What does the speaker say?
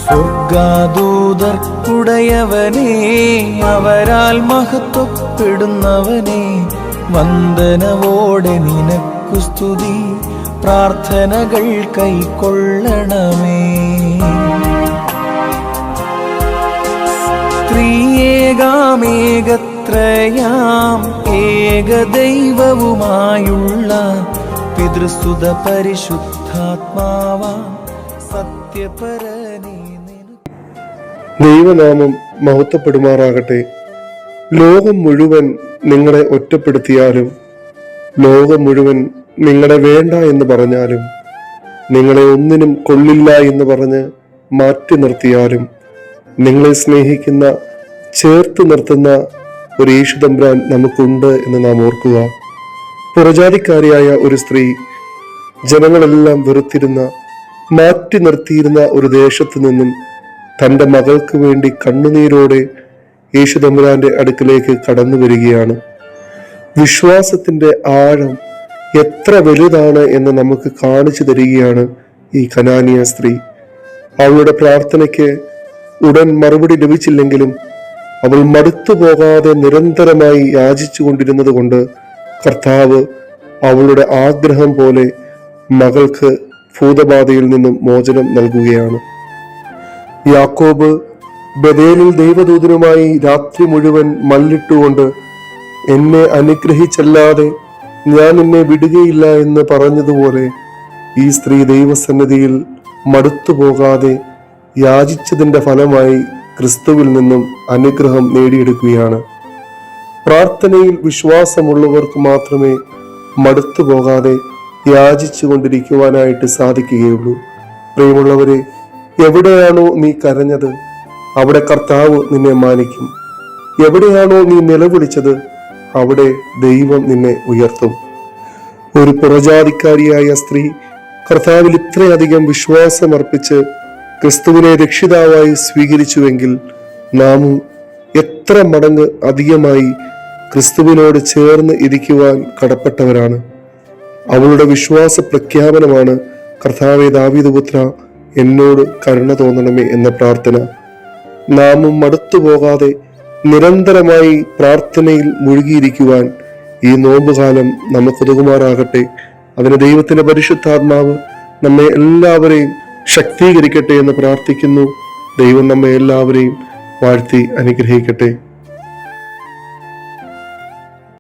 സ്വർഗദൂതർക്കുടയവനേ, അവരാൽ മഹത്വപ്പെടുന്നവനേ, വന്ദനവോടെ നിനക്കു സ്തുതി, പ്രാർത്ഥനകൾ കൈക്കൊള്ളണമേ. ത്രിയേകാമേകത്രയാം ഏകദൈവവുമായുള്ള പിതൃസുത പരിശുദ്ധാത്മാവാം സത്യപരനേ. ദൈവനാമം മഹത്വപ്പെടുമാറാകട്ടെ. ലോകം മുഴുവൻ നിങ്ങളെ ഒറ്റപ്പെടുത്തിയാലും, ലോകം മുഴുവൻ നിങ്ങളെ വേണ്ട എന്ന് പറഞ്ഞാലും, നിങ്ങളെ ഒന്നിനും കൊള്ളില്ല എന്ന് പറഞ്ഞ് മാറ്റി നിർത്തിയാലും, നിങ്ങളെ സ്നേഹിക്കുന്ന, ചേർത്ത് നിർത്തുന്ന ഒരു യേശുതമ്പുരാൻ നമുക്കുണ്ട് എന്ന് നാം ഓർക്കുക. പുറജാതിക്കാരിയായ ഒരു സ്ത്രീ ജനങ്ങളെല്ലാം വെറുത്തിരുന്ന, മാറ്റി നിർത്തിയിരുന്ന ഒരു ദേശത്തു നിന്നും തൻ്റെ മകൾക്ക് വേണ്ടി കണ്ണുനീരോടെ യേശുതമ്പുരാന്റെ അടുക്കിലേക്ക് കടന്നു വരികയാണ്. വിശ്വാസത്തിന്റെ ആഴം എത്ര വലുതാണ് എന്ന് നമുക്ക് കാണിച്ചു തരികയാണ് ഈ കനാനിയ സ്ത്രീ. അവളുടെ പ്രാർത്ഥനയ്ക്ക് ഉടൻ മറുപടി ലഭിച്ചില്ലെങ്കിലും അവൾ മടുത്തു പോകാതെ നിരന്തരമായി യാചിച്ചു കൊണ്ടിരുന്നത് കൊണ്ട് കർത്താവ് അവളുടെ ആഗ്രഹം പോലെ മകൾക്ക് ഭൂതബാധയിൽ നിന്നും മോചനം നൽകുകയാണ്. യാക്കോബ് ബഥേലിൽ ദൈവദൂതനുമായി രാത്രി മുഴുവൻ മല്ലിട്ടുകൊണ്ട് എന്നെ അനുഗ്രഹിച്ചല്ലാതെ ഞാൻ നിന്നെ വിടുകയില്ല എന്ന് പറഞ്ഞതുപോലെ ഈ സ്ത്രീ ദൈവസന്നിധിയിൽ മടുത്തു പോകാതെ യാചിച്ചതിന്റെ ഫലമായി ക്രിസ്തുവിൽ നിന്നും അനുഗ്രഹം നേടിയെടുക്കുകയാണ്. പ്രാർത്ഥനയിൽ വിശ്വാസമുള്ളവർക്ക് മാത്രമേ മടുത്തു പോകാതെ യാചിച്ചു കൊണ്ടിരിക്കുവാനായിട്ട് സാധിക്കുകയുള്ളൂ. പ്രിയമുള്ളവരെ, എവിടെയാണോ നീ കരഞ്ഞത് അവിടെ കർത്താവ് നിന്നെ മാനിക്കും. എവിടെയാണോ നീ നിലവിളിച്ചത് അവിടെ ദൈവം നിന്നെ ഉയർത്തും. ഒരു പുറജാതിക്കാരിയായ സ്ത്രീ കർത്താവിൽ ഇത്രയധികം വിശ്വാസമർപ്പിച്ച് ക്രിസ്തുവിനെ രക്ഷിതാവായി സ്വീകരിച്ചുവെങ്കിൽ നാമും എത്ര മടങ്ങ് അധികമായി ക്രിസ്തുവിനോട് ചേർന്ന് ഇരിക്കുവാൻ കടപ്പെട്ടവരാണ്. അവളുടെ വിശ്വാസ പ്രഖ്യാപനമാണ് കർത്താവേ ദാവീദുപുത്ര എന്നോട് കരുണ തോന്നണമേ എന്ന പ്രാർത്ഥന. നാമും മടുത്തു പോകാതെ നിരന്തരമായി പ്രാർത്ഥനയിൽ മുഴുകിയിരിക്കുവാൻ ഈ നോമ്പുകാലം നമുക്കുതകുമാറാകട്ടെ. അതിന് ദൈവത്തിന്റെ പരിശുദ്ധാത്മാവ് നമ്മെ എല്ലാവരെയും ശക്തീകരിക്കട്ടെ എന്ന് പ്രാർത്ഥിക്കുന്നു. ദൈവം നമ്മെ എല്ലാവരെയും വാഴ്ത്തി അനുഗ്രഹിക്കട്ടെ.